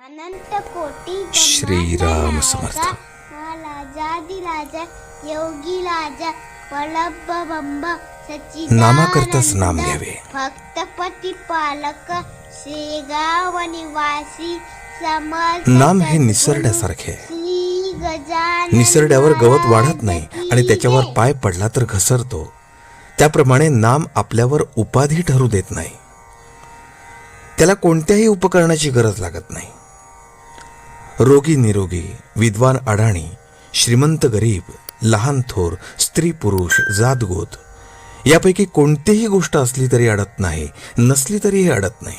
अनंत कोटी श्रीराम समर्थ. महाराजाधिराज योगी राजा वल्लभ नामाकरताच नाम घ्यावे. भक्त प्रतिपालक शेगाव निवासी समर्थ नाम हे निसर्ड्यासारखे आहे. श्री गजानन निसर्ड्यावर गवत वाढत नाही आणि त्याच्यावर पाय पडला तर घसरतो. त्याप्रमाणे नाम आपल्यावर उपाधी ठरू देत नाही. त्याला कोणत्याही उपकरणाची गरज लागत नाही. रोगी निरोगी, विद्वान अडाणी, श्रीमंत गरीब, लहान थोर, स्त्री पुरुष, जात गोत यापैकी कोणतीही गोष्ट असली तरी अडत नाही, नसली तरीही अडत नाही.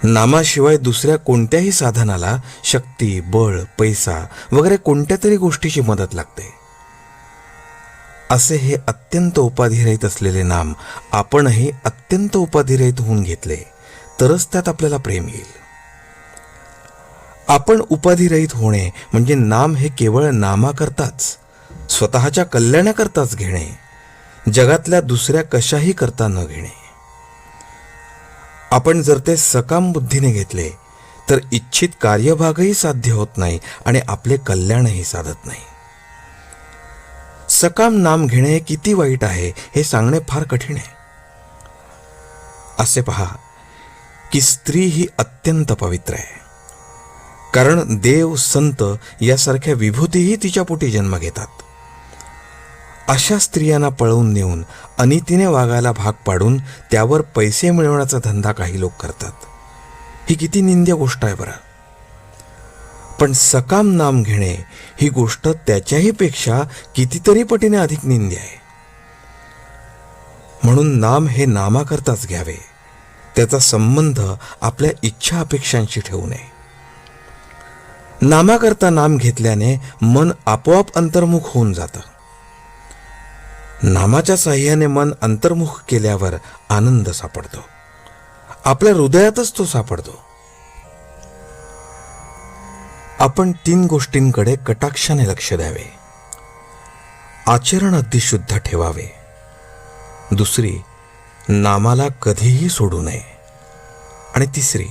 नामाशिवाय दुसऱ्या कोणत्याही साधनाला शक्ती, बळ, पैसा वगैरे कोणत्या तरी गोष्टीची मदत लागते. असे हे अत्यंत उपाधिरहित असलेले नाम आपणही अत्यंत उपाधिरहित होऊन घेतले तरच त्यात आपल्याला प्रेम येईल. आपण उपाधिरहित होणे म्हणजे नाम हे केवळ नामाकरताच, स्वतःच्या कल्याणाकरताच घेणे, जगातल्या दुसऱ्या कशाही करता न घेणे. आपण जर ते सकाम बुद्धीने घेतले तर इच्छित कार्यभागही साध्य होत नाही आणि आपले कल्याणही साधत नाही. सकाम नाम घेणे किती वाईट आहे हे सांगणे फार कठीण आहे. असे पहा की स्त्री ही अत्यंत पवित्र आहे, कारण देव, संत यासारख्या विभूतीही तिच्या पोटी जन्म घेतात. अशा स्त्रियांना पळवून नेऊन अनितीने वागायला भाग पाडून त्यावर पैसे मिळवण्याचा धंदा काही लोक करतात. ही किती निंद्य गोष्ट आहे बरं. पण सकाम नाम घेणे ही गोष्ट त्याच्याही पेक्षा कितीतरी पटीने अधिक निंद्य आहे. म्हणून नाम हे नामाकरताच घ्यावे. त्याचा संबंध आपल्या इच्छा अपेक्षांशी ठेवू नये. नामाकरता नाम घेतल्याने मन आपोआप अंतर्मुख होऊन जातं. नामाच्या साह्याने मन अंतर्मुख केल्यावर आनंद सापडतो. आपल्या हृदयातच तो सापडतो. आपण 3 गोष्टींकडे कटाक्षाने लक्ष द्यावे. आचरण अगदी शुद्ध ठेवावे. दुसरी, नामाला कधीही सोडू नये. आणि तिसरी,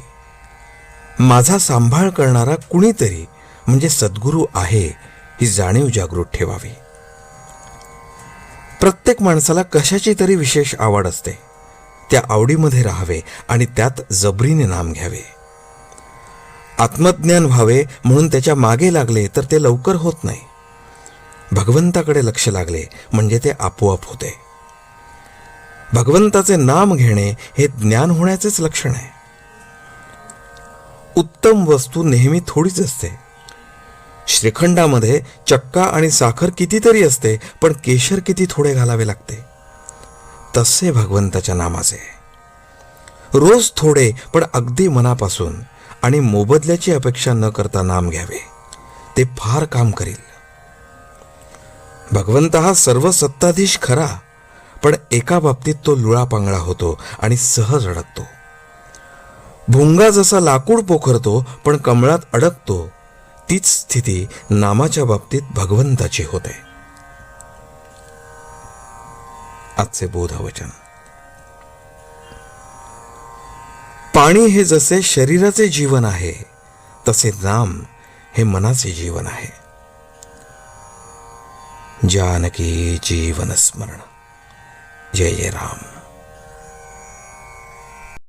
माझा सांभाळ करणारा कुणीतरी म्हणजे सद्गुरू आहे ही जाणीव जागृत ठेवावी. प्रत्येक माणसाला कशाची तरी विशेष आवड असते. त्या आवडीमध्ये राहावे आणि त्यात जबरीने नाम घ्यावे. आत्मज्ञान व्हावे म्हणून त्याच्या मागे लागले तर ते लवकर होत नाही. भगवंताकडे लक्ष लागले म्हणजे ते आपोआप होते. भगवंताचे नाम घेणे हे ज्ञान होण्याचेच लक्षण आहे. उत्तम वस्तू नेहमी थोडीच असते. श्रीखंडामध्ये चक्का आणि साखर कितीतरी असते, पण केशर किती थोडे घालावे लागते. तसे भगवंताच्या नामाचे रोज थोडे पण अगदी मनापासून आणि मोबदल्याची अपेक्षा न करता नाम घ्यावे. ते फार काम करील. भगवंत हा सर्व सत्ताधीश खरा, पण एका बाबतीत तो लुळा पांगळा होतो आणि सहज अडकतो. भुंगा जसा लाकूड पोखरतो पण कमळात अडकतो, तीच स्थिती नामाच्या बाबतीत भगवंताची होते. आजचे बोधवचन. पाणी हे जसे शरीराचे जीवन आहे तसे नाम हे मनाचे जीवन आहे. जानकी जीवन स्मरण. जय जय राम.